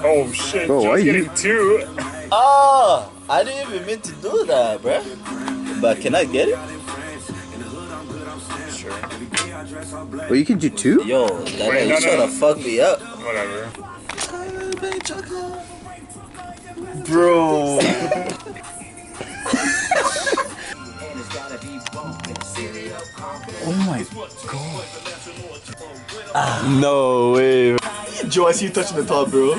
Oh shit, Bro, why Joe's you? getting two. Oh, I didn't even mean to do that, bruh. But can I get it? Sure. Well, you can do two? Yo, that Wait, guy, you trying to fuck me up. Whatever. Bro. Oh my god. No way. Joe, I see you touching the top, bro.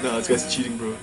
No, this guy's cheating, bro.